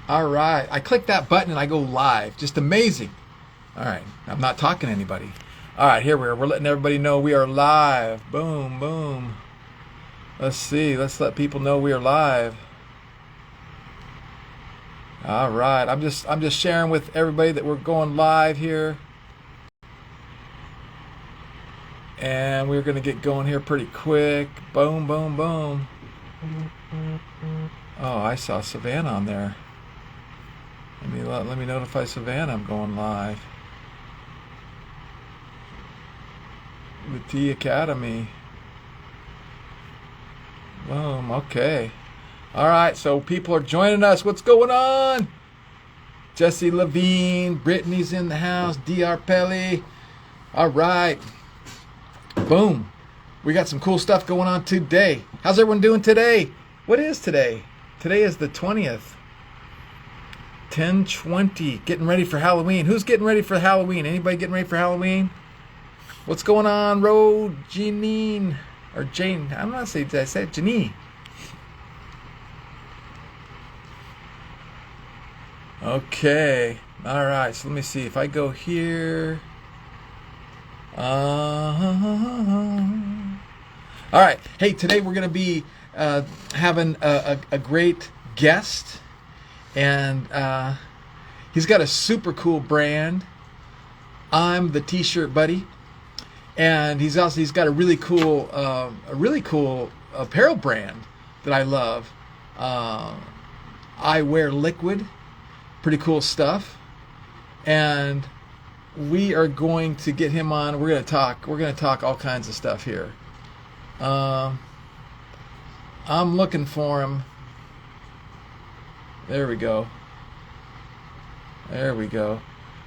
All right. I click that button and I go live. Just amazing. All right. I'm not talking to anybody. All right, here we are. We're letting everybody know we are live. Boom, boom. Let's see. Let's let people know we are live. All right. I'm just sharing with everybody that we're going live here. And we're going to get going here pretty quick. Boom, boom, boom. Oh, I saw Savannah on there. Let me notify Savannah I'm going live with the Academy. Boom. Okay. All right. So people are joining us. What's going on? Jesse Levine, Brittany's in the house. Dr. Pelly. All right. Boom. We got some cool stuff going on today. How's everyone doing today? What is today? Today is the 20th. 10/20. Getting ready for Halloween. Who's getting ready for Halloween? Anybody getting ready for Halloween? What's going on, Ro? Janine. Or Jane. I'm not saying, did I say Janine? Okay. All right. So let me see. If I go here. All right. Hey, today we're going to be having a great guest. And he's got a super cool brand. I'm the T-shirt buddy. And he's got a really cool apparel brand that I love. I Wear Liquid. Pretty cool stuff. And we are going to get him on. We're going to talk all kinds of stuff here. I'm looking for him. There we go. There we go.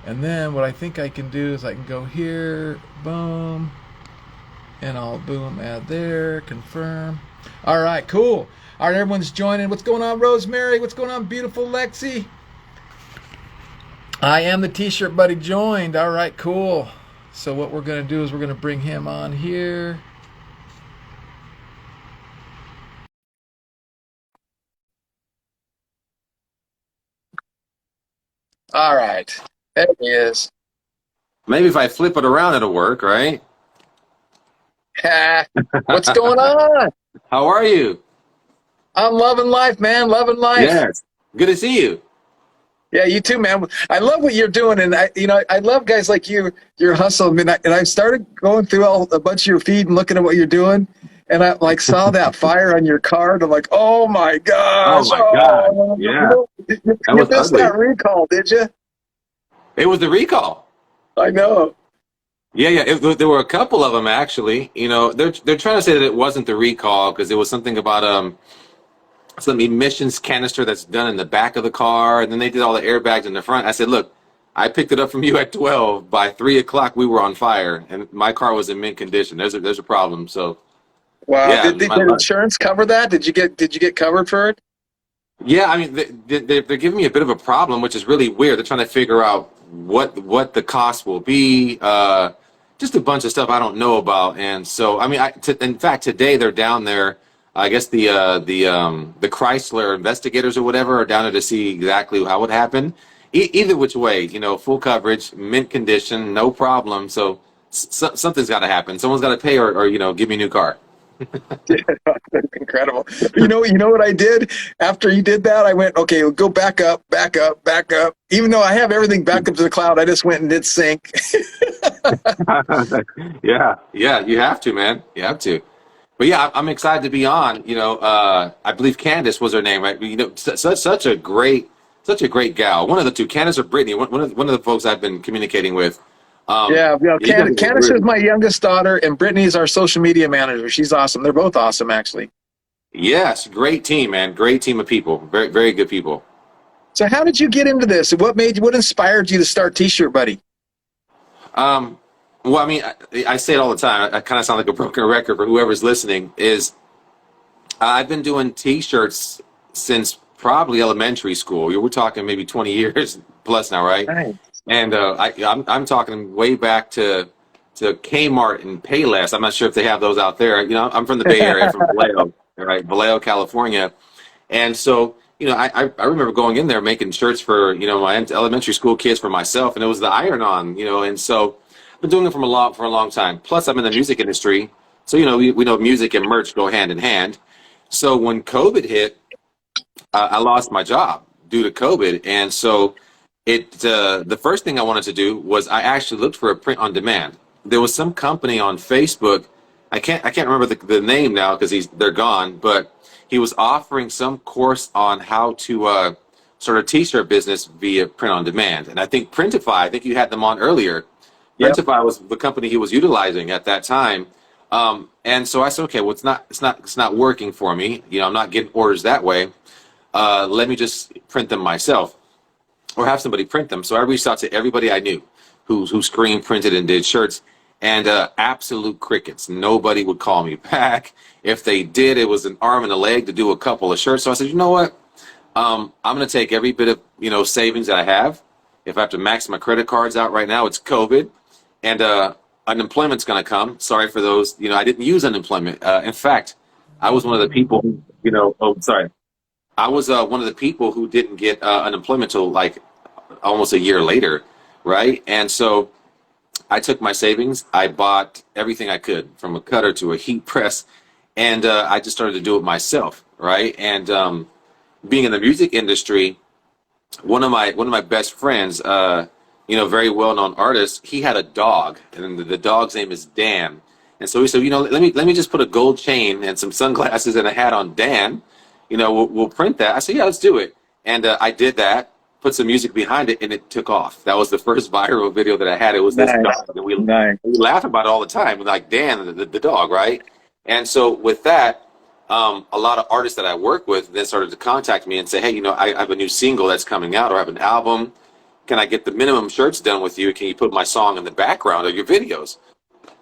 And then what I think I can do is I can go here, boom, and I'll boom, add there, confirm. All right, cool. All right, everyone's joining. What's going on, Rosemary? What's going on, beautiful Lexi? I am the T-shirt buddy joined. All right, cool. So what we're going to do is we're going to bring him on here. All right. There he is. Maybe if I flip it around, it'll work, right? What's going on? How are you? I'm loving life, man. Loving life. Yes. Good to see you. Yeah, you too, man. I love what you're doing, and I love guys like you. Your hustle. I mean, I started going through a bunch of your feed and looking at what you're doing, and I like saw that fire on your card. I'm like, oh my Oh gosh! my God. Oh, Yeah. you That was missed ugly. that recall, did you? It was the recall. I know. Yeah. There were a couple of them actually. They're trying to say that it wasn't the recall because it was something about some emissions canister that's done in the back of the car, and then they did all the airbags in the front. I said, look, I picked it up from you at 12. By 3 o'clock, we were on fire, and my car was in mint condition. There's a problem. So Wow. yeah, Did insurance cover that? Did you get covered for it? yeah. I mean, they're giving me a bit of a problem, which is really weird. They're trying to figure out what the cost will be. Just a bunch of stuff I don't know about, and so I mean, in fact, today they're down there. I guess the Chrysler investigators or whatever are down there to see exactly how it happened. Either which way, full coverage, mint condition, no problem. So something's got to happen. Someone's got to pay or give me a new car. Incredible. You know what I did after you did that? I went, okay, we'll go back up, back up, back up. Even though I have everything back up to the cloud, I just went and did sync. Yeah, you have to, man. You have to. But yeah, I'm excited to be on. I believe Candace was her name, right? Such a great gal. One of the two, Candace or Brittany, one of the folks I've been communicating with. Yeah, You guys are Candace is really, my youngest daughter, and Brittany is our social media manager. She's awesome. They're both awesome, actually. yes, great team, man. Great team of people. Very, very good people. So, how did you get into this? What inspired you to start T-Shirt Buddy? Um, well, I mean, I say it all the time. I kind of sound like a broken record for whoever's listening. I've been doing T-shirts since probably elementary school. We're talking maybe 20 years plus now, right? Nice. And I'm talking way back to Kmart and Payless. I'm not sure if they have those out there. I'm from the Bay Area, from Vallejo, right? Vallejo, California. And so I remember going in there making shirts for, my elementary school kids, for myself, and it was the iron-on, and so I've been doing it for a long time. Plus, I'm in the music industry, so we know music and merch go hand in hand. So when COVID hit, I lost my job due to COVID, and so the first thing I wanted to do was I actually looked for a print on demand. There was some company on Facebook. I can't remember the name now because they're gone, but he was offering some course on how to sort of t-shirt business via print on demand. And I think Printify, I think you had them on earlier. Yep. Printify was the company he was utilizing at that time. And so I said, okay, well, it's not working for me. I'm not getting orders that way. Let me just print them myself or have somebody print them. So I reached out to everybody I knew who screen printed and did shirts, and absolute crickets. Nobody would call me back. If they did, it was an arm and a leg to do a couple of shirts. So I said, you know what? I'm going to take every bit of, savings that I have. If I have to max my credit cards out right now, it's COVID. And unemployment's going to come. Sorry for those. I didn't use unemployment. In fact, I was one of the people, I was one of the people who didn't get unemployment till like almost a year later, right? And so I took my savings. I bought everything I could, from a cutter to a heat press, and I just started to do it myself, right? And being in the music industry, one of my best friends, very well-known artist, he had a dog, and the dog's name is Dan. And so he said, let me just put a gold chain and some sunglasses and a hat on Dan. We'll print that. I said, yeah, let's do it. And I did that, put some music behind it, and it took off. That was the first viral video that I had. It was this dog. And we laugh about it all the time, like Dan, the dog, right? And so with that, a lot of artists that I work with then started to contact me and say, hey, I have a new single that's coming out, or I have an album. Can I get the minimum shirts done with you? Can you put my song in the background of your videos?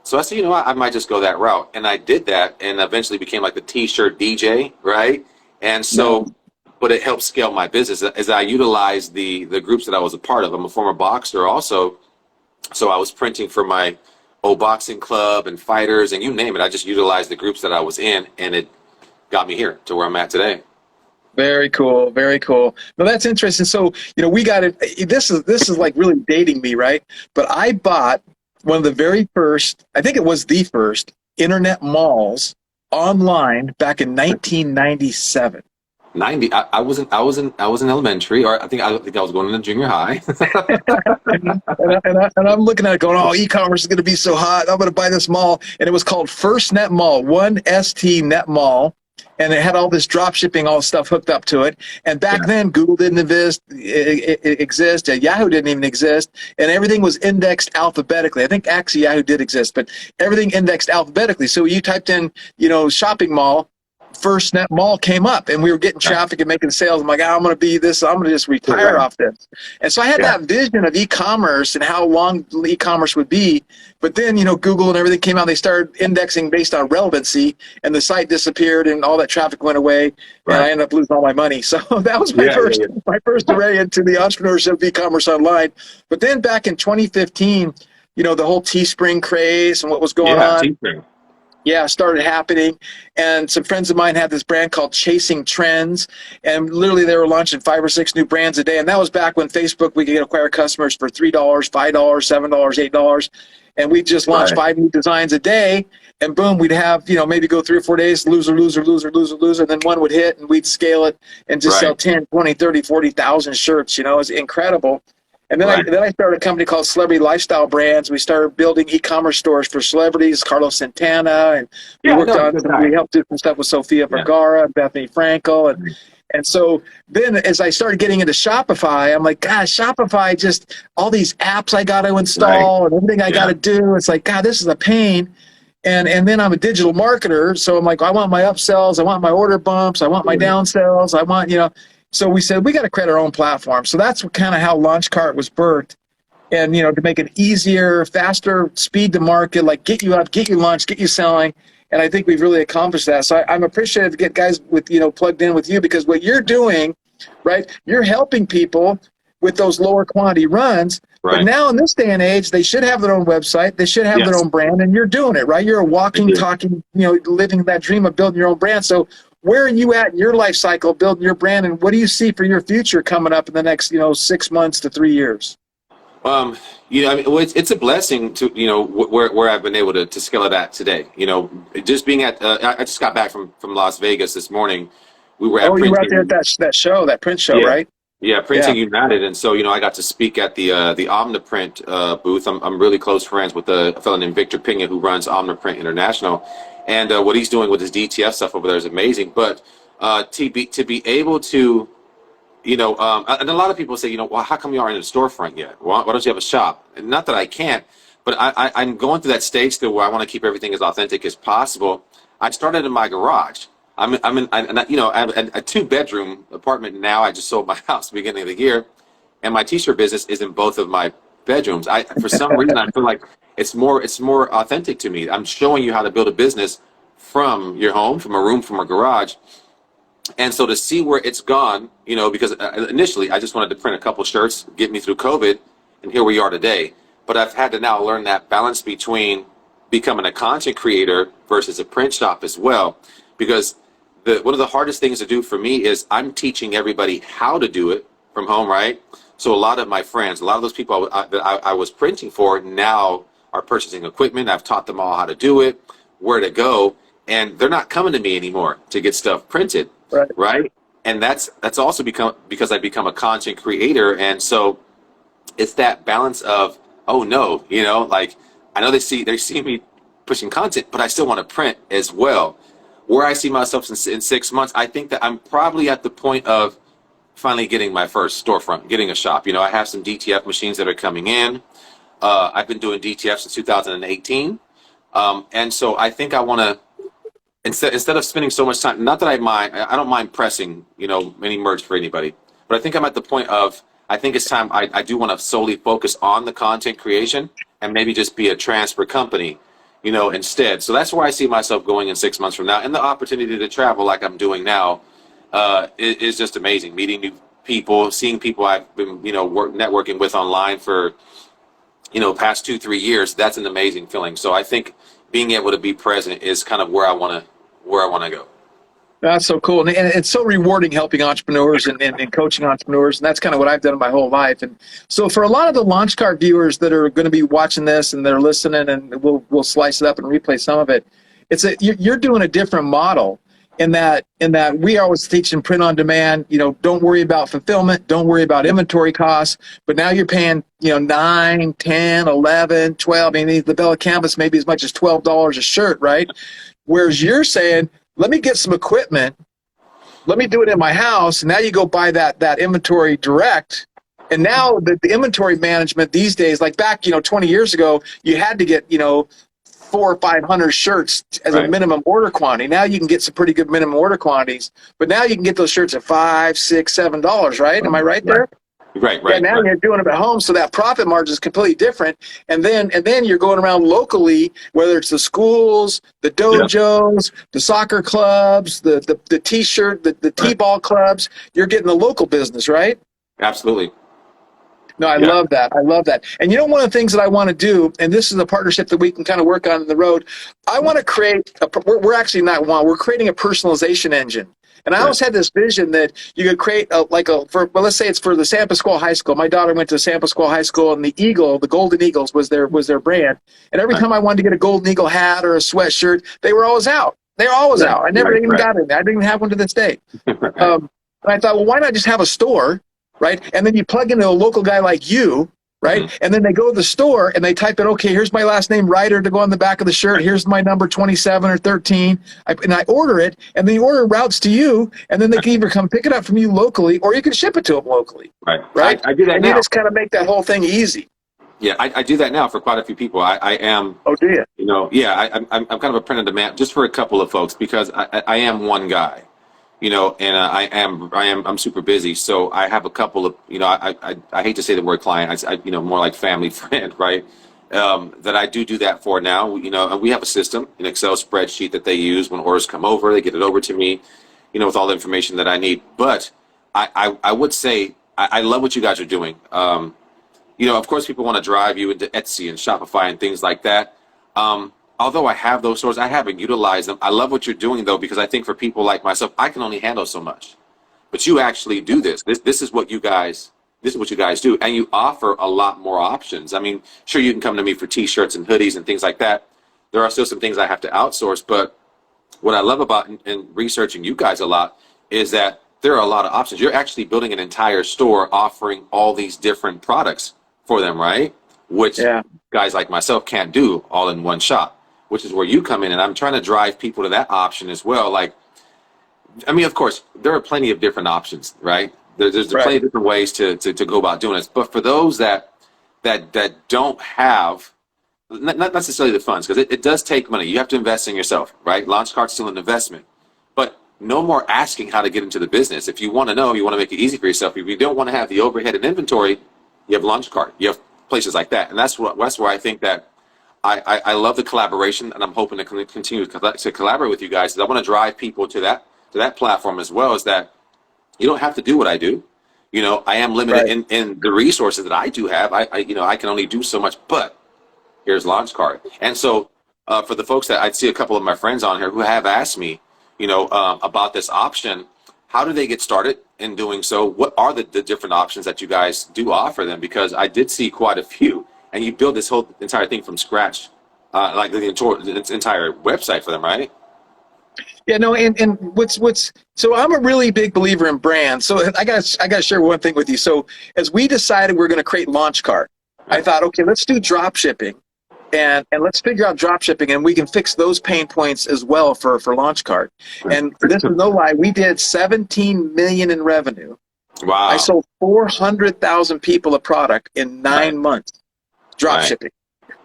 So I said, I might just go that route. And I did that, and eventually became like the t-shirt DJ, right? And so, but it helped scale my business as I utilized the groups that I was a part of. I'm a former boxer also, so I was printing for my old boxing club and fighters and you name it. I just utilized the groups that I was in, and it got me here to where I'm at today. Very cool. Very cool. Well, that's interesting. So, we got it. This is like really dating me, right? But I bought one of the very first, I think it was the first, internet malls online back in 1997. 90. I was in elementary, or I think I was going into junior high. and I'm looking at it going, oh, e-commerce is going to be so hot. I'm going to buy this mall. And it was called First Net Mall, 1ST Net Mall. And it had all this drop shipping, all stuff hooked up to it. And back then, Google didn't exist. Yahoo didn't even exist. And everything was indexed alphabetically. I think actually Yahoo did exist, but everything indexed alphabetically. So you typed in, shopping mall, First Net Mall came up, and we were getting traffic and making sales. I'm like, I'm going to be this. I'm going to just retire off this. And so I had that vision of e-commerce and how long e-commerce would be. But then, Google and everything came out. They started indexing based on relevancy, and the site disappeared, and all that traffic went away, and I ended up losing all my money. So that was my first array into the entrepreneurship of e-commerce online. But then back in 2015, the whole Teespring craze and what was going on. Teespring. Yeah, started happening, and some friends of mine had this brand called Chasing Trends, and literally they were launching 5 or 6 new brands a day, and that was back when Facebook, we could acquire customers for $3, $5, $7, $8, and we just launched 5 new designs a day, and boom, we'd have, maybe go 3 or 4 days, loser, and then one would hit, and we'd scale it and just sell 10, 20, 30, 40,000 shirts. It was incredible. And then I started a company called Celebrity Lifestyle Brands. We started building e-commerce stores for celebrities, Carlos Santana, and we helped do some stuff with Sofia Vergara and Bethany Frankel. And so then as I started getting into Shopify, I'm like, gosh, Shopify, just all these apps I got to install and everything I got to do. It's like, God, this is a pain. And then I'm a digital marketer. So I'm like, I want my upsells. I want my order bumps. I want my downsells. I want, So we said, we got to create our own platform. So that's kind of how Launchcart was birthed. And, to make it easier, faster, speed to market, like get you up, get you launched, get you selling. And I think we've really accomplished that. So I'm appreciative to get guys with, plugged in with you, because what you're doing, right, you're helping people with those lower quantity runs. But now in this day and age, they should have their own website. They should have their own brand. And you're doing it, right? You're a walking, talking, living that dream of building your own brand. So where are you at in your life cycle building your brand, and what do you see for your future coming up in the next 6 months to 3 years? I mean, well, it's a blessing to, where I've been able to scale it at today. Just being at, I just got back from Las Vegas this morning. We were at Oh, you were out there at Printing, that show, that print show, yeah, right? yeah, Yeah. Printing United, and so I got to speak at the Omniprint booth. I'm really close friends with a fellow named Victor Pena who runs Omniprint International, and what he's doing with his DTF stuff over there is amazing. But to be able to and a lot of people say, well, how come you aren't in a storefront yet? Why don't you have a shop? And not that I can't, but I'm going through that stage still where I want to keep everything as authentic as possible. I started in my garage. I have a 2-bedroom apartment now. I just sold my house at the beginning of the year, and my t-shirt business is in both of my bedrooms. For some reason, I feel like it's more authentic to me. I'm showing you how to build a business from your home, from a room, from a garage. And so to see where it's gone, because initially I just wanted to print a couple shirts, get me through COVID, and here we are today. But I've had to now learn that balance between becoming a content creator versus a print shop as well. Because one of the hardest things to do for me is I'm teaching everybody how to do it from home, right? So a lot of my friends, a lot of those people that I was printing for now are purchasing equipment. I've taught them all how to do it, where to go, and they're not coming to me anymore to get stuff printed. Right. And that's also because I become a content creator. And so it's that balance of, oh no, like I know they see me pushing content, but I still want to print as well. Where I see myself in 6 months, I think that I'm probably at the point of finally getting my first storefront, getting a shop. I have some DTF machines that are coming in. I've been doing DTF since 2018. And so I think I want to, instead of spending so much time, not that I don't mind pressing, any merch for anybody, but I think I'm at the point of, I think it's time I do want to solely focus on the content creation and maybe just be a transfer company, instead. So that's where I see myself going in 6 months from now. And the opportunity to travel like I'm doing now is just amazing. Meeting new people, seeing people I've been, networking with online for, past 2-3 years. That's an amazing feeling. So I think being able to be present is kind of where I want to go. That's so cool. And it's so rewarding helping entrepreneurs and coaching entrepreneurs. And that's kind of what I've done my whole life. And so for a lot of the Launchcart viewers that are going to be watching this and they're listening, and we'll slice it up and replay some of it, you're doing a different model in that we always teach in print on demand, don't worry about fulfillment, don't worry about inventory costs, but now you're paying, 9, 10, 11, 12, I mean, the Bella Canvas maybe as much as $12 a shirt, right? Whereas you're saying, let me get some equipment, let me do it in my house, and now you go buy that inventory direct. And now the inventory management these days, like back, 20 years ago, you had to get, 400 or 500 shirts as a minimum order quantity. Now you can get some pretty good minimum order quantities, but now you can get those shirts at $5, $6, $7, right? Am I right there? Right. Yeah, now you're doing them at home, so that profit margin is completely different. And then you're going around locally, whether it's the schools, the dojos, the soccer clubs, the t-shirt, the t-ball clubs. You're getting the local business, right? Absolutely. No, I love that. I love that. And one of the things that I want to do, and this is a partnership that we can kind of work on the road, I want to create, we're creating a personalization engine. And I always had this vision that you could create let's say it's for the San Pasqual High School. My daughter went to San Pasqual High School, and the Golden Eagles was their brand. And every time I wanted to get a Golden Eagle hat or a sweatshirt, they were always out. They were always out. I never even got in there. I didn't even have one to this day. And I thought, well, why not just have a store? Right? And then you plug into a local guy like you, right? Mm-hmm. And then they go to the store and they type in, okay, here's my last name, Ryder, to go on the back of the shirt. Here's my number 27 or 13. And I order it, and the order routes to you, and then they can either come pick it up from you locally, or you can ship it to them locally. Right? I do that and now. You just kind of make that whole thing easy. Yeah, I do that now for quite a few people. I am. Oh, do you? I'm kind of a print on demand just for a couple of folks because I am one guy. And I'm super busy. So I have a couple of, I hate to say the word client, more like family friend, right? That I do that for now, and we have a system, an Excel spreadsheet that they use when orders come over, they get it over to me, with all the information that I need. But I would say, I love what you guys are doing. Of course people want to drive you into Etsy and Shopify and things like that. although I have those stores, I haven't utilized them. I love what you're doing though, because I think for people like myself, I can only handle so much. But you actually do this. This is what you guys do, and you offer a lot more options. I mean, sure, you can come to me for T-shirts and hoodies and things like that. There are still some things I have to outsource, but what I love about in researching you guys a lot is that there are a lot of options. You're actually building an entire store offering all these different products for them, right? Which guys like myself can't do all in one shop, which is where you come in. And I'm trying to drive people to that option as well. Like, I mean, of course, there are plenty of different options, right? There's plenty of different ways to go about doing this. But for those that don't have, not necessarily the funds, because it does take money. You have to invest in yourself, right? Launchcart's still an investment. But no more asking how to get into the business. If you want to know, you want to make it easy for yourself. If you don't want to have the overhead and inventory, you have Launchcart. You have places like that. And that's where I think that I love the collaboration, and I'm hoping to continue to collaborate with you guys. I want to drive people to that platform as well, is that you don't have to do what I do. You know, I am limited in the resources that I do have. I can only do so much, but here's Launchcart. And so for the folks that I see a couple of my friends on here who have asked me, about this option, how do they get started in doing so? What are the different options that you guys do offer them? Because I did see quite a few, and you build this whole entire thing from scratch, like the entire website for them, right? Yeah, no, and what's so I'm a really big believer in brands. So I got to share one thing with you. So as we decided we're going to create Launchcart, I thought, okay, let's do drop shipping, and let's figure out drop shipping, and we can fix those pain points as well for Launchcart. And this is no lie, we did 17 million in revenue. Wow! I sold 400,000 people a product in 9 months. Drop shipping.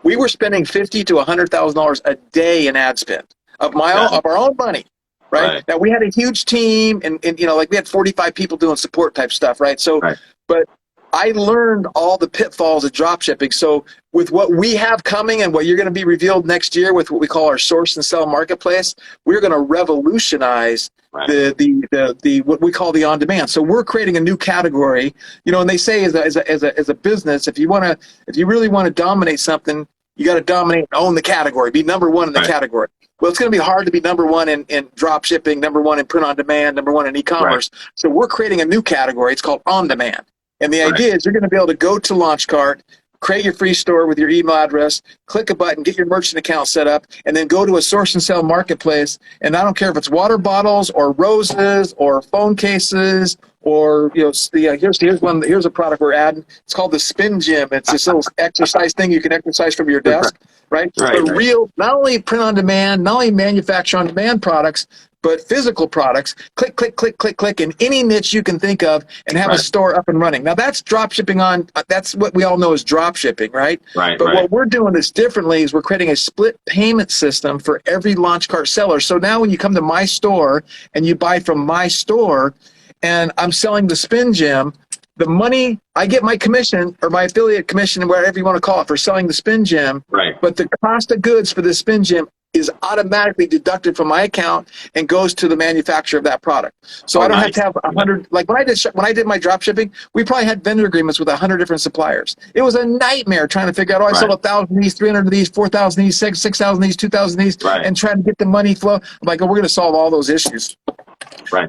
We were spending $50,000 to $100,000 a day in ad spend of our own money. Right? Now we had a huge team, and like we had 45 people doing support type stuff, right? So, but I learned all the pitfalls of drop shipping. So with what we have coming and what you're going to be revealed next year with what we call our source and sell marketplace, we're going to revolutionize the what we call the on demand. So we're creating a new category, and they say as a business, if you really want to dominate something, you got to dominate and own the category, be number one in the category. Well, it's going to be hard to be number one in drop shipping, number one in print on demand, number one in e-commerce. So we're creating a new category. It's called on demand. And the idea is you're going to be able to go to Launchcart, create your free store with your email address, click a button, get your merchant account set up, and then go to a source and sell marketplace. And I don't care if it's water bottles or roses or phone cases or here's a product we're adding. It's called the Spin Gym. It's this little exercise thing you can exercise from your desk, right? Real, not only print on demand, not only manufacture on demand products, but physical products, click, click, click, click, click, in any niche you can think of, and have a store up and running. Now that's drop shipping that's what we all know is drop shipping, right? But what we're doing is differently is we're creating a split payment system for every Launchcart seller. So now when you come to my store and you buy from my store and I'm selling the Spin Gym, the money, I get my commission or my affiliate commission, whatever you want to call it, for selling the Spin Gym. But the cost of goods for the Spin Gym is automatically deducted from my account and goes to the manufacturer of that product. So I don't have to have 100. Like when I did my drop shipping, we probably had vendor agreements with 100 different suppliers. It was a nightmare trying to figure out, I sold 1,000 of these, 300 of these, 4,000 of these, 6,000 of these, 2,000 of these, and trying to get the money flow. I'm like, we're going to solve all those issues.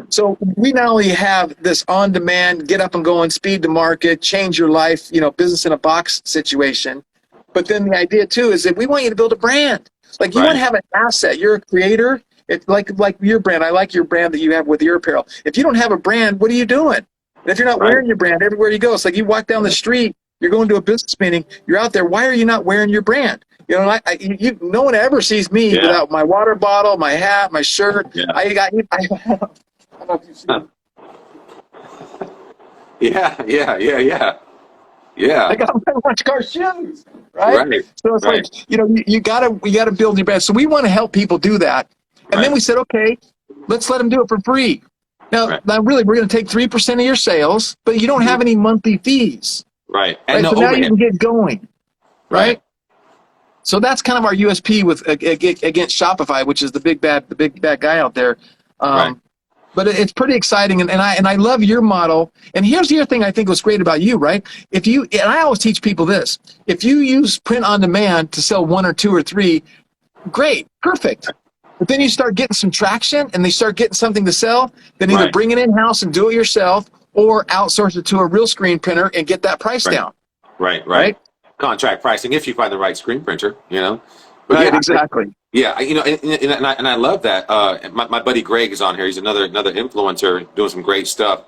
So we not only have this on-demand, get up and go and speed to market, change your life, business in a box situation, but then the idea too is that we want you to build a brand. Like you want to have an asset. You're a creator. It's like your brand. I like your brand that you have with your apparel. If you don't have a brand, what are you doing? And if you're not wearing your brand everywhere you go, it's like you walk down the street, you're going to a business meeting, you're out there. Why are you not wearing your brand? No one ever sees me without my water bottle, my hat, my shirt. I don't know if you've seen I got my Launchcart shoes, right? So it's like, you gotta build your brand. So we want to help people do that. And then we said, okay, let's let them do it for free. Now really, we're going to take 3% of your sales, but you don't have any monthly fees. And so now you can get going, right? So that's kind of our USP against Shopify, which is the big bad guy out there. But it's pretty exciting, and I love your model. And here's the other thing I think was great about you, right? And I always teach people this: if you use print on demand to sell 1 or 2 or 3, Great, perfect. But then you start getting some traction and they start getting something to sell, then either Right. bring it in-house and do it yourself or outsource it to a real screen printer and get that price Right. down, Right. right? Right. Contract pricing if you find the right screen printer, you know. But Right, yeah, exactly. yeah, you know, and I love that. My buddy Greg is on here. He's another influencer doing some great stuff.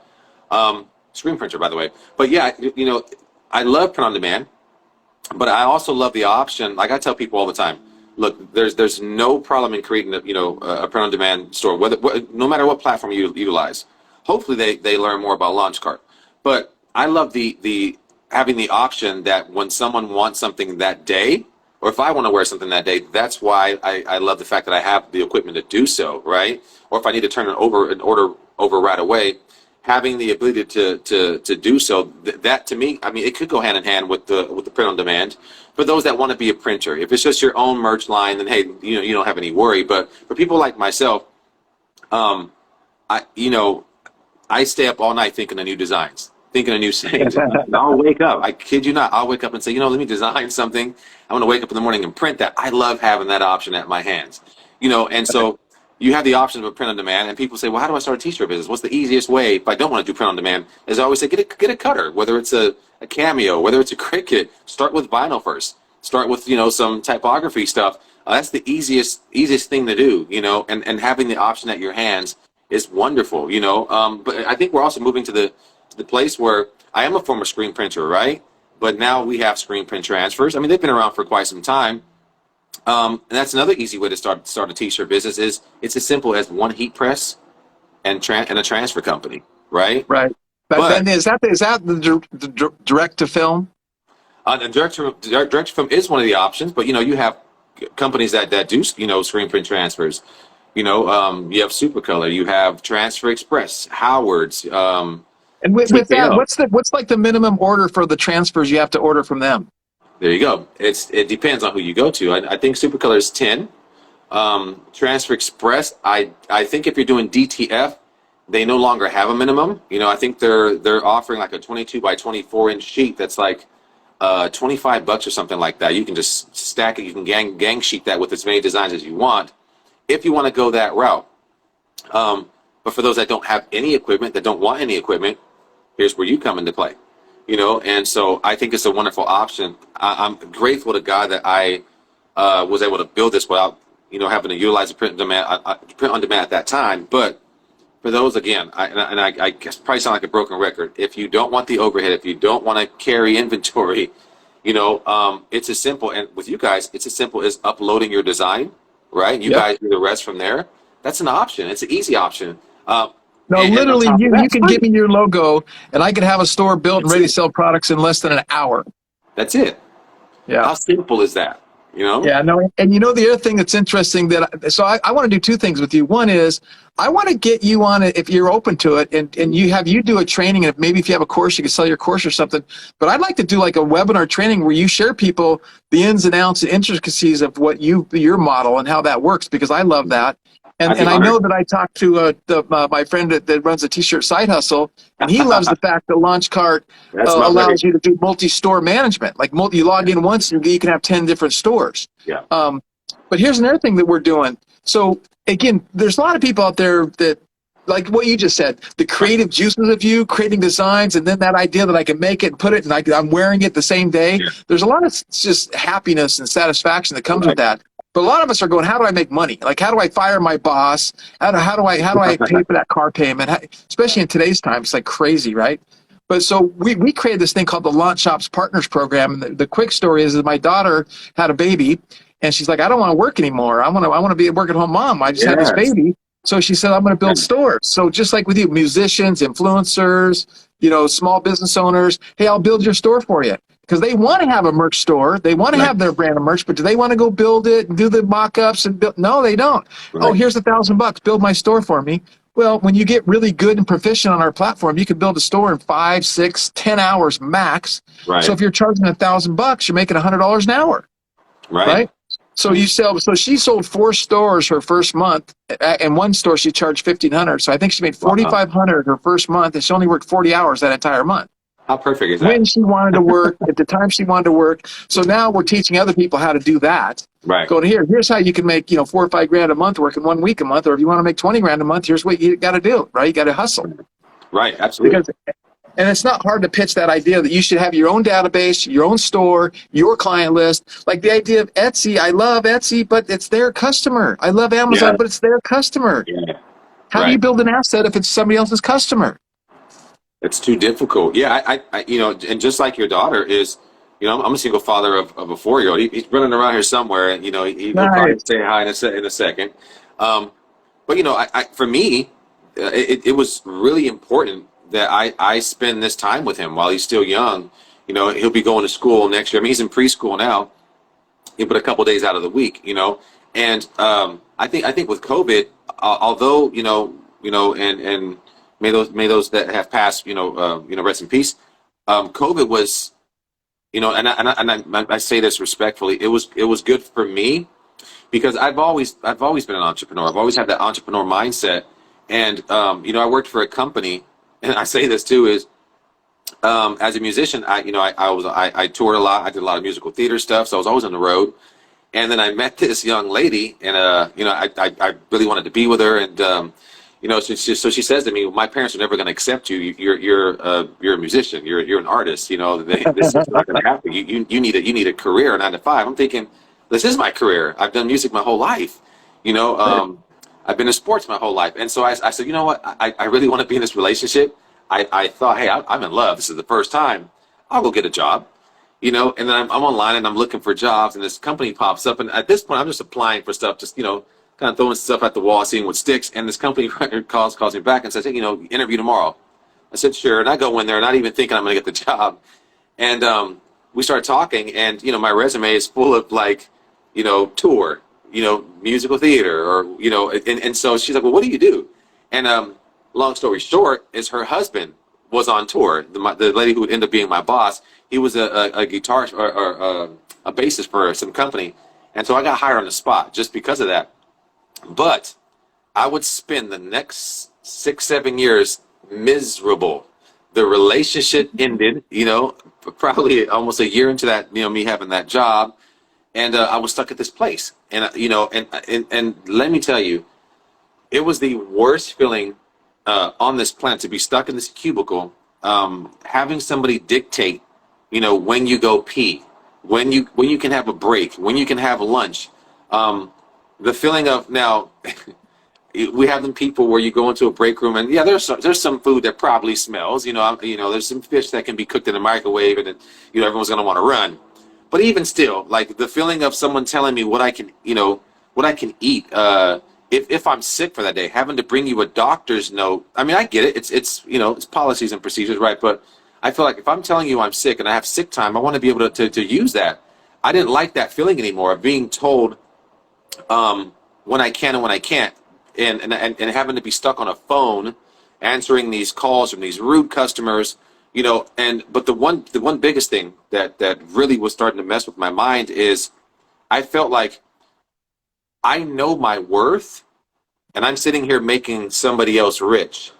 Screen printer, by the way. But yeah, you know, I love print on demand, but I also love the option. Like I tell people all the time, look, there's no problem in creating a print on demand store, no matter what platform you utilize. Hopefully they learn more about Launchcart. But I love the having the option that when someone wants something that day, or if I want to wear something that day, that's why I love the fact that I have the equipment to do so, right? Or if I need to turn an order over right away, having the ability to do so, that to me, I mean, it could go hand in hand with the print on demand. For those that want to be a printer, if it's just your own merch line, then hey, you don't have any worry. But for people like myself, I I stay up all night thinking of new designs, thinking of new sayings. And I'll wake up. I kid you not. I'll wake up and say, let me design something. I'm going to wake up in the morning and print that. I love having that option at my hands. And so you have the option of a print on demand. And people say, well, how do I start a t-shirt business? What's the easiest way if I don't want to do print on demand? As I always say, get a cutter, whether it's a Cameo, whether it's a Cricut. Start with vinyl first. Start with some typography stuff. That's the easiest thing to do. And having the option at your hands is wonderful. But I think we're also moving to the place where I am a former screen printer, right? But now we have screen print transfers. I mean, they've been around for quite some time. And that's another easy way to start a t-shirt business. Is it's as simple as one heat press and a transfer company, right? Right. But then is that the direct to film? The direct to film is one of the options, but you have companies that do screen print transfers. You have Supercolor, you have Transfer Express, Howard's. And with that, what's like the minimum order for the transfers you have to order from them? There you go. It depends on who you go to. I think Supercolor is 10. Transfer Express, I think if you're doing DTF, they no longer have a minimum. I think they're offering like a 22 by 24 inch sheet that's like $25 or something like that. You can just stack it. You can gang sheet that with as many designs as you want, if you want to go that route. But for those that don't have any equipment, that don't want any equipment, here's where you come into play. And so I think it's a wonderful option. I'm grateful to God that I was able to build this without having to utilize a print on demand at that time. But for those, again, I guess probably sound like a broken record. If you don't want the overhead, if you don't want to carry inventory, it's as simple. And with you guys, it's as simple as uploading your design, right? You guys do the rest from there. That's an option. It's an easy option. Literally, you can give me your logo, and I can have a store built and ready to sell products in less than an hour. That's it. Yeah. How simple is that? Yeah, no, and the other thing that's interesting I want to do two things with you. One is I want to get you on it if you're open to it, and you do a training, and maybe if you have a course, you can sell your course or something. But I'd like to do like a webinar training where you share people the ins and outs and intricacies of what your model and how that works, because I love that. And I know that I talked to my friend that runs a t-shirt side hustle, and he loves the fact that Launchcart allows you to do multi-store management. Like you log in once, and you can have 10 different stores. Yeah. But here's another thing that we're doing. So again, there's a lot of people out there that, like what you just said, the creative juices of you creating designs, and then that idea that I can make it and put it, and I'm wearing it the same day. Yeah. There's a lot of just happiness and satisfaction that comes with that. But a lot of us are going, how do I make money? Like, how do I fire my boss? How do I pay for that car payment? Especially in today's time, it's like crazy, right? But so we created this thing called the Launch Shops Partners Program. And the quick story is that my daughter had a baby, and she's like, I don't want to work anymore. I want to be a work-at-home mom. I just had this baby. So she said, I'm going to build stores. So just like with you, musicians, influencers, small business owners, hey, I'll build your store for you. Because they want to have a merch store. They want to have their brand of merch, but do they want to go build it and do the mock-ups and build? No, they don't. Right. Oh, here's $1,000. Build my store for me. Well, when you get really good and proficient on our platform, you can build a store in 5, 6, 10 hours max. Right. So if you're charging $1,000, you're making $100 an hour. Right. So she sold 4 stores her first month, and one store she charged $1,500. So I think she made $4,500 her first month, and she only worked 40 hours that entire month. How perfect is when that? she wanted to work, at the time she wanted to work. So now we're teaching other people how to do that. Right. Going here's how you can make, 4 or 5 grand a month working 1 week a month, or if you want to make 20 grand a month, here's what you got to do, right? You got to hustle. Right. Absolutely. And it's not hard to pitch that idea that you should have your own database, your own store, your client list. Like the idea of Etsy. I love Etsy, but it's their customer. I love Amazon, Yeah. but it's their customer. Yeah. How do you build an asset if it's somebody else's customer? It's too difficult. Yeah, and just like your daughter is, I'm a single father of a 4-year-old. He's running around here somewhere, and he'll probably Nice. say hi in a second. But for me, it was really important that I spend this time with him while he's still young. He'll be going to school next year. I mean, he's in preschool now. But a couple days out of the week, and I think with COVID, although and may those that have passed, rest in peace. COVID was, and I say this respectfully, it was good for me because I've always been an entrepreneur. I've always had that entrepreneur mindset, and I worked for a company, and I say this too is. As a musician, I toured a lot. I did a lot of musical theater stuff, so I was always on the road. And then I met this young lady, and I really wanted to be with her. And so she says to me, "My parents are never going to accept you. You're a musician. You're an artist. This is not going to happen. You need a career, 9 to 5." I'm thinking, this is my career. I've done music my whole life. I've been in sports my whole life, and so I said, you know what? I really want to be in this relationship. I thought, hey, I'm in love. This is the first time. I'll go get a job, and then I'm online and I'm looking for jobs, and this company pops up. And at this point, I'm just applying for stuff, just, kind of throwing stuff at the wall, seeing what sticks. And this company calls me back and says, hey, interview tomorrow. I said, sure. And I go in there, not even thinking I'm going to get the job. And we start talking, and, my resume is full of tour, musical theater, or, and so she's like, well, what do you do? And long story short is her husband was on tour. The lady who would end up being my boss, he was a guitarist or a bassist for some company. And so I got hired on the spot just because of that. But I would spend the next 6-7 years miserable. The relationship ended, probably almost a year into that, me having that job. And I was stuck at this place. And, and let me tell you, it was the worst feeling on this planet to be stuck in this cubicle, having somebody dictate, when you go pee, when you can have a break, when you can have lunch. The feeling of now, we have them people where you go into a break room and yeah, there's some food that probably smells. There's some fish that can be cooked in a microwave and everyone's gonna want to run. But even still, like the feeling of someone telling me what I can eat. If I'm sick for that day, having to bring you a doctor's note. I mean, I get it. It's policies and procedures, right? But I feel like if I'm telling you I'm sick and I have sick time, I want to be able to use that. I didn't like that feeling anymore of being told when I can and when I can't, and having to be stuck on a phone, answering these calls from these rude customers. But the one biggest thing that really was starting to mess with my mind is I felt like I know my worth, and I'm sitting here making somebody else rich.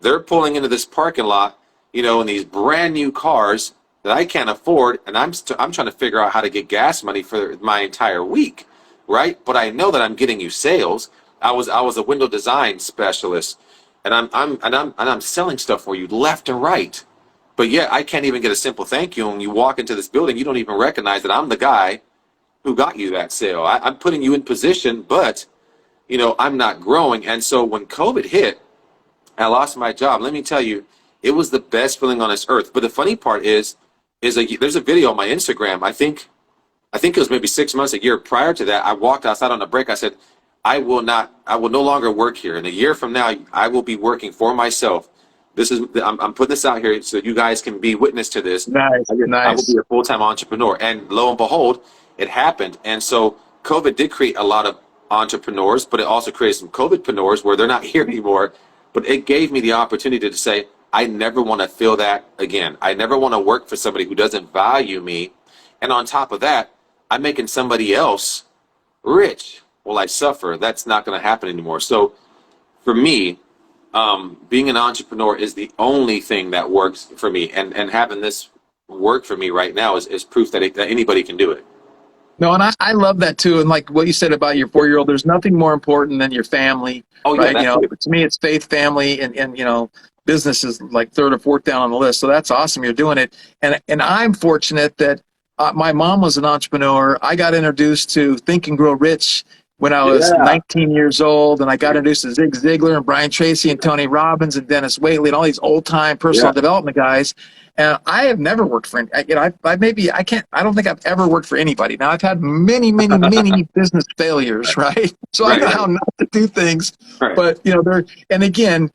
They're pulling into this parking lot, in these brand new cars that I can't afford, and I'm trying to figure out how to get gas money for my entire week, right? But I know that I'm getting you sales. I was a window design specialist, and I'm selling stuff for you left and right. But yet I can't even get a simple thank you. When you walk into this building, you don't even recognize that I'm the guy who got you that sale. I'm putting you in position, but I'm not growing. And so when COVID hit, I lost my job. Let me tell you, it was the best feeling on this earth. But the funny part is there's a video on my Instagram. I think it was maybe 6 months, a year prior to that. I walked outside on a break. I said, I will no longer work here. In a year from now, I will be working for myself. I'm putting this out here so you guys can be witness to this. Nice, I will nice. be a full-time entrepreneur. And lo and behold, it happened. And so COVID did create a lot of entrepreneurs, but it also created some COVIDpreneurs where they're not here anymore. But it gave me the opportunity to say, I never want to feel that again. I never want to work for somebody who doesn't value me. And on top of that, I'm making somebody else rich while I suffer. That's not going to happen anymore. So for me, being an entrepreneur is the only thing that works for me, and having this work for me right now is proof that anybody can do it. No, and I love that too. And like what you said about your 4-year-old, there's nothing more important than your family, Oh yeah, right? that's it. To me, it's faith, family, and business is like third or fourth down on the list. So that's awesome. You're doing it. And I'm fortunate that my mom was an entrepreneur. I got introduced to Think and Grow Rich when I was Yeah. 19 years old, and I got introduced to Zig Ziglar and Brian Tracy and Tony Robbins and Dennis Waitley and all these old time personal development guys. And I have never worked for any, I don't think I've ever worked for anybody. Now I've had many, many, many business failures, right? So I know how not to do things, Right. but and again,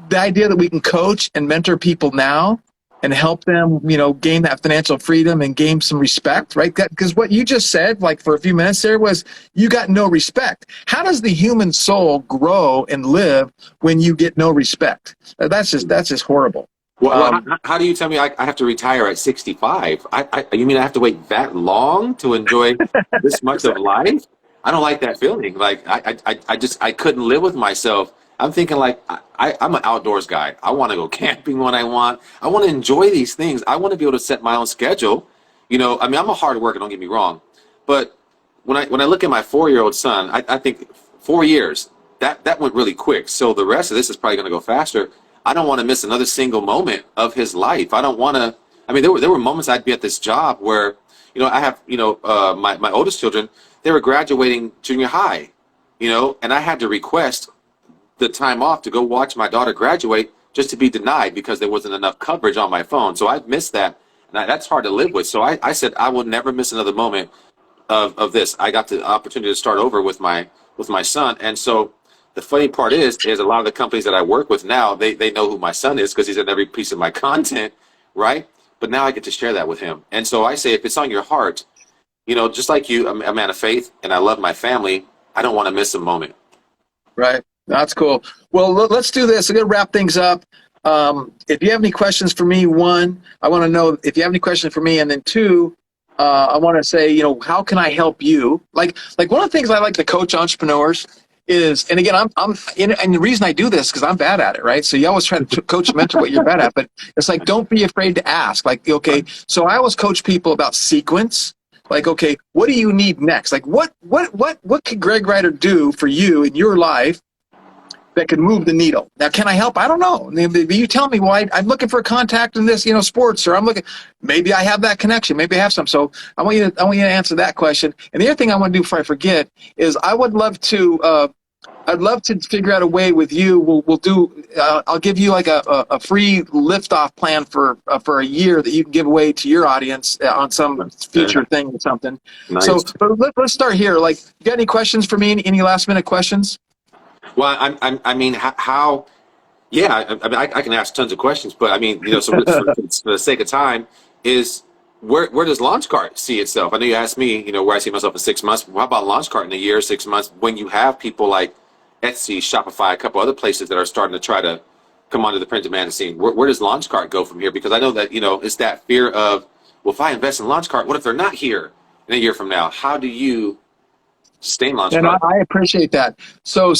the idea that we can coach and mentor people now and help them, gain that financial freedom and gain some respect, right? Because what you just said, like for a few minutes there, was you got no respect. How does the human soul grow and live when you get no respect? That's just horrible. Well, how do you tell me I have to retire at 65? You mean I have to wait that long to enjoy this much of life? I don't like that feeling. Like I couldn't live with myself. I'm thinking like I'm an outdoors guy. I want to go camping when I want. I want to enjoy these things. I want to be able to set my own schedule. I mean, I'm a hard worker. Don't get me wrong, but when I look at my 4-year-old son, I think 4 years that went really quick. So the rest of this is probably going to go faster. I don't want to miss another single moment of his life. I don't want to. I mean, there were moments I'd be at this job where, I have, my oldest children, they were graduating junior high, and I had to request the time off to go watch my daughter graduate just to be denied because there wasn't enough coverage on my phone. So I missed that, and that's hard to live with. So I said I will never miss another moment of this. I got the opportunity to start over with my son, and so. The funny part is a lot of the companies that I work with now, they know who my son is because he's in every piece of my content, right? But now I get to share that with him. And so I say, if it's on your heart, just like you, I'm a man of faith, and I love my family, I don't want to miss a moment. Right. That's cool. Well, let's do this. I'm going to wrap things up. If you have any questions for me, one, I want to know if you have any questions for me, and then two, I want to say, how can I help you? Like one of the things I like to coach entrepreneurs is, and again, and the reason I do this because I'm bad at it, right? So you always try to coach and mentor what you're bad at, but it's like, don't be afraid to ask. Like, okay, so I always coach people about sequence. Like, okay, what do you need next? Like, what could Greg Ryder do for you in your life that could move the needle? Now, can I help? I don't know. You tell me, well, I'm looking for a contact in this, sports, or maybe I have that connection. Maybe I have some. So I want you to answer that question. And the other thing I want to do before I forget is I'd love to figure out a way with you. We'll do. I'll give you like a free liftoff plan for a year that you can give away to your audience on some future thing or something. Nice. So, but let's start here. Like, you got any questions for me? Any last minute questions? Well, I mean, how? Yeah, I mean, I can ask tons of questions, but I mean, so for the sake of time, where does Launchcart see itself? I know you asked me, where I see myself in 6 months. How about Launchcart in a year, 6 months, when you have people like Etsy, Shopify, a couple other places that are starting to try to come onto the print demand scene? Where does Launchcart go from here? Because I know that, it's that fear of, well, if I invest in Launchcart, what if they're not here in a year from now? How do you stay in Launchcart? And I appreciate that. So,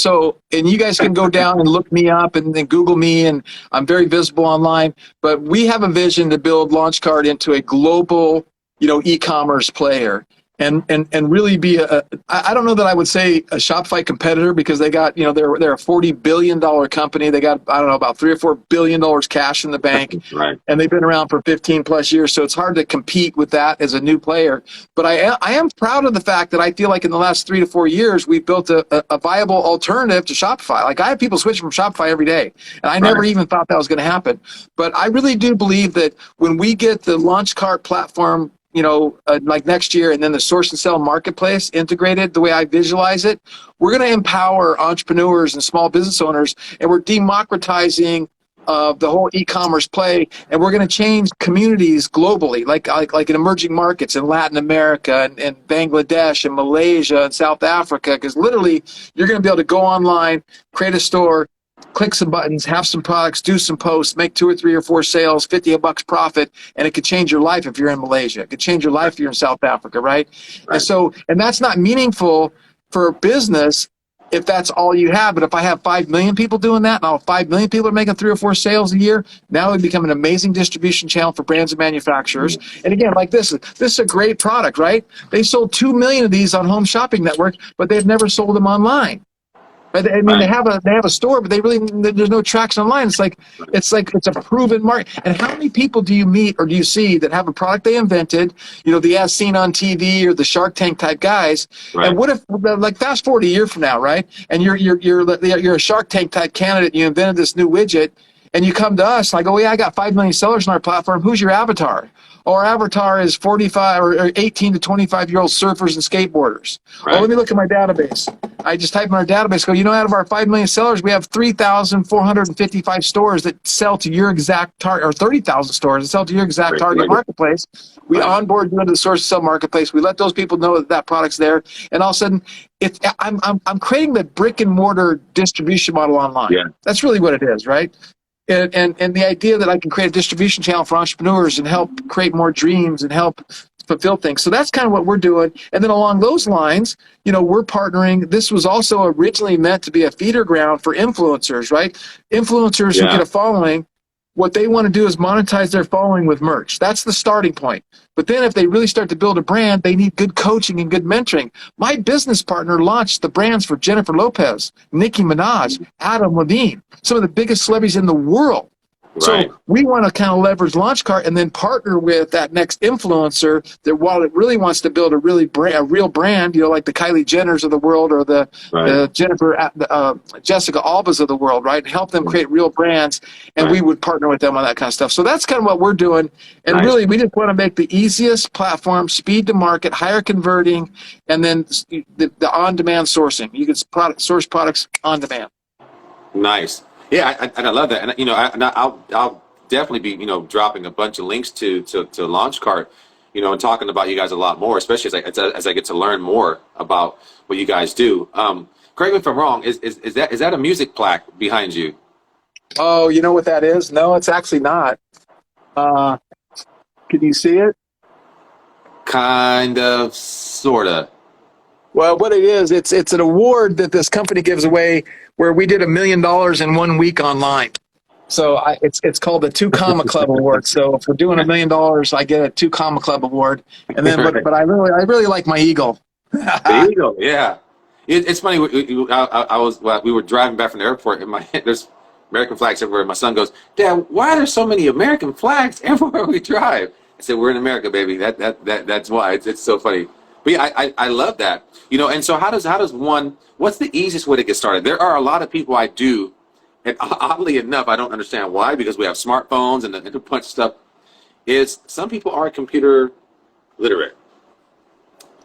and you guys can go down and look me up and then Google me, and I'm very visible online. But we have a vision to build Launchcart into a global, e-commerce player, and really be I don't know that I would say a Shopify competitor, because they got, they're a $40 billion company. They got, I don't know, about $3 or $4 billion cash in the bank. Right. And they've been around for 15 plus years. So it's hard to compete with that as a new player. But I am proud of the fact that I feel like in the last 3 to 4 years, we've built a viable alternative to Shopify. Like, I have people switching from Shopify every day, and I never even thought that was going to happen. But I really do believe that when we get the Launchcart platform, like next year, and then the source and sell marketplace integrated the way I visualize it, we're going to empower entrepreneurs and small business owners, and we're democratizing the whole e-commerce play, and we're going to change communities globally, like in emerging markets in Latin America and Bangladesh and Malaysia and South Africa, because literally you're going to be able to go online, create a store, click some buttons, have some products, do some posts, make 2 or 3 or 4 sales, $50 profit, and it could change your life if you're in Malaysia. It could change your life if you're in South Africa, right? And that's not meaningful for business if that's all you have. But if I have 5 million people doing that, and all 5 million people are making 3 or 4 sales a year, now we become an amazing distribution channel for brands and manufacturers. And again, like this is a great product, right? They sold 2 million of these on Home Shopping Network, but they've never sold them online. Right? I mean, they have a store, but there's no traction online. It's a proven market. And how many people do you meet or do you see that have a product they invented? The as seen on TV or the Shark Tank type guys. Right. And what if, like, fast forward a year from now, right? And you're a Shark Tank type candidate. You invented this new widget, and you come to us like, oh yeah, I got 5 million sellers on our platform. Who's your avatar? Our avatar is 45 or 18 to 25-year-old surfers and skateboarders. Right. Oh, let me look at my database. I just type in our database, go, out of our 5 million sellers, we have 3,455 stores that sell to your exact target, or 30,000 stores that sell to your exact target marketplace. We onboard you into the source to sell marketplace. We let those people know that product's there. And all of a sudden, I'm creating the brick and mortar distribution model online. Yeah. That's really what it is, right? And the idea that I can create a distribution channel for entrepreneurs and help create more dreams and help fulfill things. So that's kind of what we're doing. And then along those lines, we're partnering. This was also originally meant to be a feeder ground for influencers, right? Influencers who get a following. What they want to do is monetize their following with merch. That's the starting point. But then if they really start to build a brand, they need good coaching and good mentoring. My business partner launched the brands for Jennifer Lopez, Nicki Minaj, Adam Levine, some of the biggest celebrities in the world. Right. So we want to kind of leverage Launchcart and then partner with that next influencer that, while it really wants to build a real brand, like the Kylie Jenners of the world or the Jessica Albas of the world, right? Help them create real brands, and we would partner with them on that kind of stuff. So that's kind of what we're doing. And really, we just want to make the easiest platform, speed to market, higher converting, and then the on-demand sourcing. You can source products on demand. Nice. Yeah, I love that, and I'll definitely be dropping a bunch of links to Launchcart, and talking about you guys a lot more, especially as I get to learn more about what you guys do. Correct me if I'm wrong. Is that a music plaque behind you? Oh, you know what that is? No, it's actually not. Can you see it? Kind of, sorta. Well, what it is, it's an award that this company gives away where we did $1 million in 1 week online. So it's called the 2 Comma Club Award. So if we're doing $1 million, I get a 2 Comma Club Award. And then, but I really like my eagle. The eagle, yeah. It's funny. We were driving back from the airport, and there's American flags everywhere. My son goes, "Dad, why are there so many American flags everywhere we drive?" I said, "We're in America, baby. That's why." It's so funny. But yeah, I love that. And so how does one? What's the easiest way to get started? There are a lot of people I do, and oddly enough, I don't understand why, because we have smartphones and a bunch of stuff. Is some people are computer literate,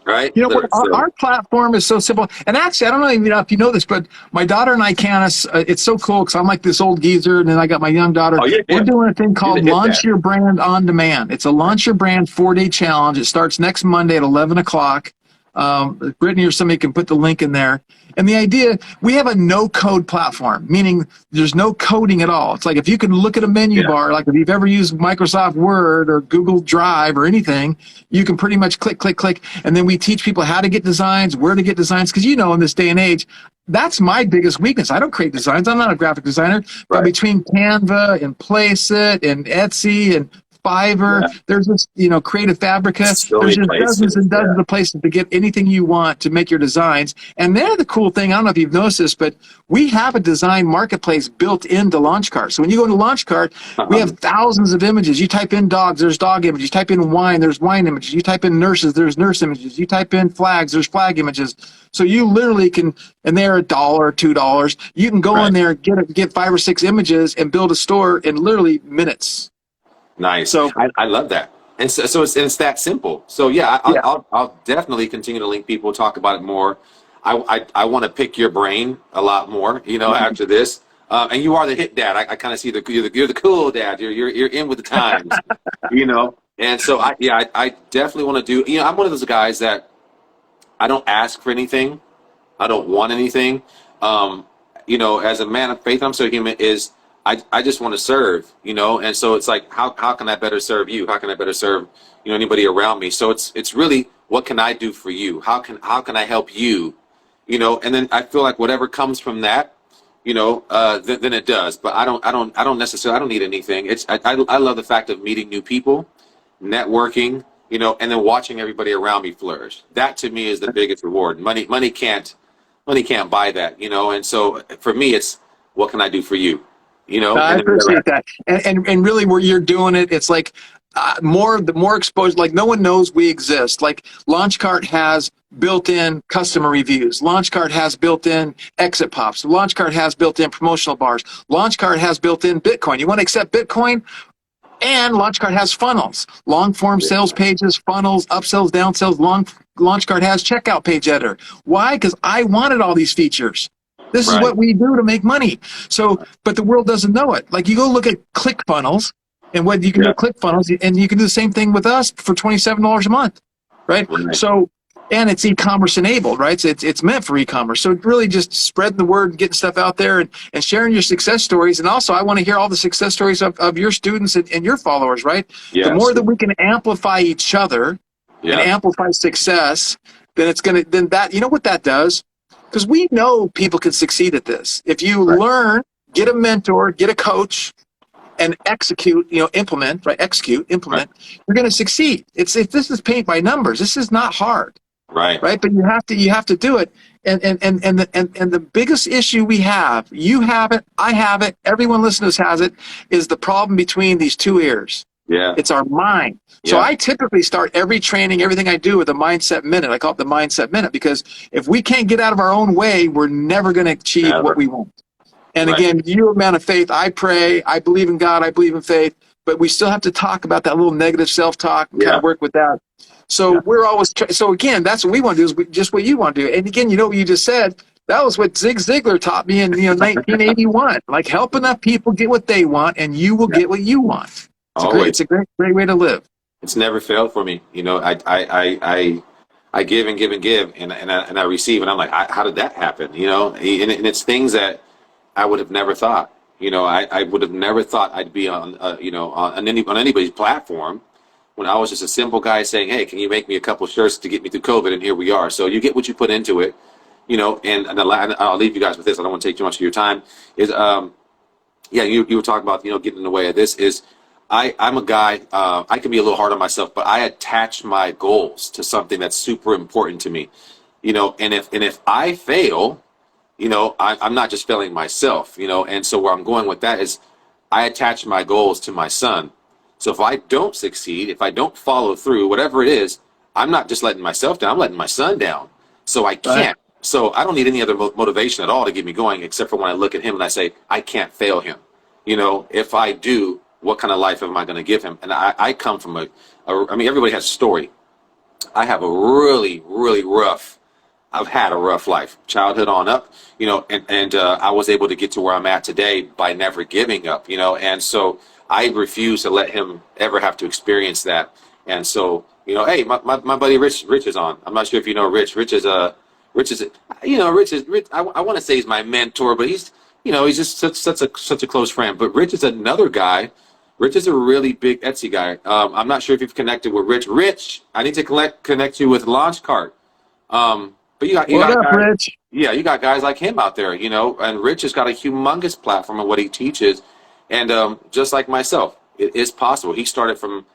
right? Our platform is so simple. And actually, I don't know if you know this, but my daughter and I, Candace, it's so cool because I'm like this old geezer, and then I got my young daughter. Oh, yeah. We're doing a thing called Launch Your Brand on Demand. It's a Launch Your Brand 4-day challenge. It starts next Monday at 11 o'clock. Brittany or somebody can put the link in there. And the idea, we have a no-code platform, meaning there's no coding at all. It's like if you can look at a menu bar, like if you've ever used Microsoft Word or Google Drive or anything, you can pretty much click, click, click. And then we teach people how to get designs, where to get designs. Because in this day and age, that's my biggest weakness. I don't create designs. I'm not a graphic designer. But between Canva and Placeit and Etsy and Fiverr, there's this, Creative Fabrica. There's just dozens and dozens of places to get anything you want to make your designs. And then the cool thing, I don't know if you've noticed this, but we have a design marketplace built into Launchcart. So when you go into Launchcart, we have thousands of images. You type in dogs, there's dog images. You type in wine, there's wine images. You type in nurses, there's nurse images. You type in flags, there's flag images. So you literally can, and they're $1, $2. You can go in there, get 5 or 6 images, and build a store in literally minutes. Nice. So I love that, and so it's that simple. So I'll definitely continue to link people, talk about it more. I want to pick your brain a lot more, after this. And you are the hit dad. I kind of see you're the cool dad. You're in with the times, And so I definitely want to do. I'm one of those guys that I don't ask for anything. I don't want anything. As a man of faith, I'm so human. I just want to serve, and so it's like, how can I better serve you? How can I better serve, anybody around me? So it's really, what can I do for you? How can I help you and then I feel like whatever comes from that, then it does. But I don't necessarily, I don't need anything. I love the fact of meeting new people, networking, and then watching everybody around me flourish. That to me is the biggest reward. Money can't buy that, and so for me, it's what can I do for you, I and then appreciate that. And really where you're doing it, it's like the more exposed, like no one knows we exist. Like Launchcart has built-in customer reviews. Launchcart has built-in exit pops. Launchcart has built-in promotional bars. Launchcart has built-in Bitcoin. You want to accept Bitcoin? And Launchcart has funnels, long-form sales pages, funnels, upsells, downsells. Launchcart has checkout page editor. Why? Because I wanted all these features. This is what we do to make money. So, but the world doesn't know it. Like you go look at ClickFunnels, and what you can do ClickFunnels, and you can do the same thing with us for $27 a month, right? So, and it's e-commerce enabled, right? So it's meant for e-commerce. So really just spreading the word and getting stuff out there and sharing your success stories. And also I want to hear all the success stories of your students and your followers, right? The more that we can amplify each other and amplify success, then you know what that does? Because we know people can succeed at this. If you learn, get a mentor, get a coach, and execute, implement, you're going to succeed. This is paint by numbers. This is not hard. Right. But you have to do it. And the biggest issue we have, you have it, I have it, everyone listening to us has it, is the problem between these two ears. Yeah. It's our mind. So I typically start every training, everything I do with a mindset minute. I call it the mindset minute, because if we can't get out of our own way, we're never going to achieve what we want. And again, you're a man of faith. I pray, I believe in God, I believe in faith, but we still have to talk about that little negative self-talk and kind of work with that. So we're always, so again, that's what we want to do, is just what you want to do. And again, what you just said, that was what Zig Ziglar taught me in 1981. Like, help enough people get what they want, and you will get what you want. It's a great way to live. It's never failed for me. I give and give and give, and I receive, and I'm like, how did that happen? And it's things that I would have never thought. I would have never thought I'd be on anybody's platform, when I was just a simple guy saying, hey, can you make me a couple shirts to get me through COVID? And here we are. So you get what you put into it, and I'll leave you guys with this. I don't want to take too much of your time. You were talking about, getting in the way of this. I'm a guy, I can be a little hard on myself, but I attach my goals to something that's super important to me, and if I fail, I'm not just failing myself, and so where I'm going with that is I attach my goals to my son. So if I don't succeed, if I don't follow through, whatever it is, I'm not just letting myself down, I'm letting my son down. So I can't. So I don't need any other motivation at all to get me going, except for when I look at him and I say, I can't fail him. If I do, what kind of life am I going to give him? And I come from everybody has a story. I have a really, really I've had a rough life, childhood on up, and I was able to get to where I'm at today by never giving up, and so I refuse to let him ever have to experience that. And so, hey, my buddy Rich is on. I'm not sure if you know Rich. Rich is I want to say he's my mentor, but he's just such a close friend. But Rich is another guy. Rich is a really big Etsy guy. I'm not sure if you've connected with Rich. Rich, I need to connect you with Launchcart. But you got guys, Rich? Yeah, you got guys like him out there, and Rich has got a humongous platform of what he teaches. And just like myself, it is possible. He started from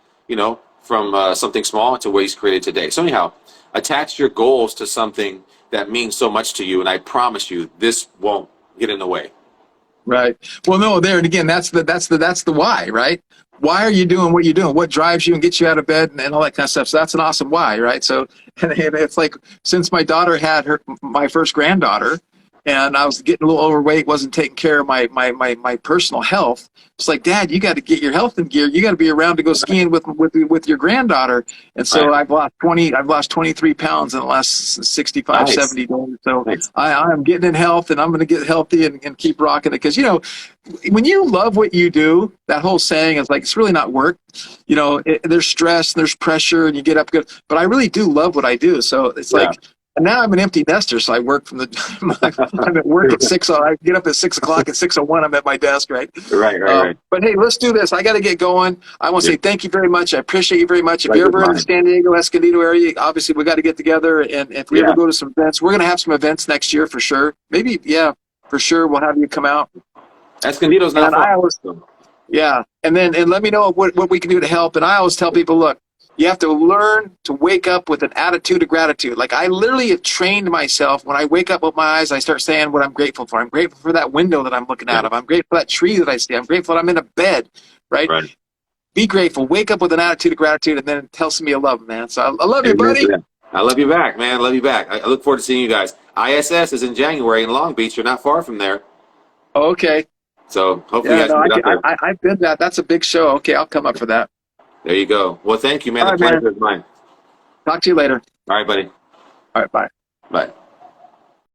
something small to what he's created today. So anyhow, attach your goals to something that means so much to you, and I promise you, this won't get in the way. Right. Well, no, there and again, that's the why, right? Why are you doing what you're doing? What drives you and gets you out of bed and all that kind of stuff? So that's an awesome why, right? So and it's like, since my daughter had my first granddaughter, and I was getting a little overweight, wasn't taking care of my personal health. It's like, Dad, you got to get your health in gear. You got to be around to go skiing with your granddaughter. And so I've lost 23 pounds in the last 65, 70 days. So I'm getting in health, and I'm going to get healthy and keep rocking it. Because, when you love what you do, that whole saying is like, it's really not work. There's stress, there's pressure, and you get up good. But I really do love what I do. So it's like, And now I'm an empty nester, so I work from I'm at work at 6. I get up at 6 o'clock. At 6:01, I'm at my desk, right? Right. But hey, let's do this. I got to get going. I want to say thank you very much. I appreciate you very much. If Right, you're good ever in the mind. San Diego, Escondido area, obviously we got to get together. And if we ever go to some events, we're going to have some events next year for sure. Maybe, for sure. We'll have you come out. Escondido's not And I far. always, and let me know what we can do to help. And I always tell people, look, you have to learn to wake up with an attitude of gratitude. Like I literally have trained myself. When I wake up with my eyes, I start saying what I'm grateful for. I'm grateful for that window that I'm looking out of. I'm grateful for that tree that I see. I'm grateful that I'm in a bed, right? Be grateful. Wake up with an attitude of gratitude, and then tell somebody you love them, man. So I love you, buddy. I love you back, man. I love you back. I look forward to seeing you guys. ISS is in January in Long Beach. You're not far from there. Okay. So hopefully you guys can get out there. I've been that. That's a big show. Okay, I'll come up for that. There you go. Well, thank you, man. All The right, pleasure is mine. Talk to you later. All right, buddy. All right, bye. Bye.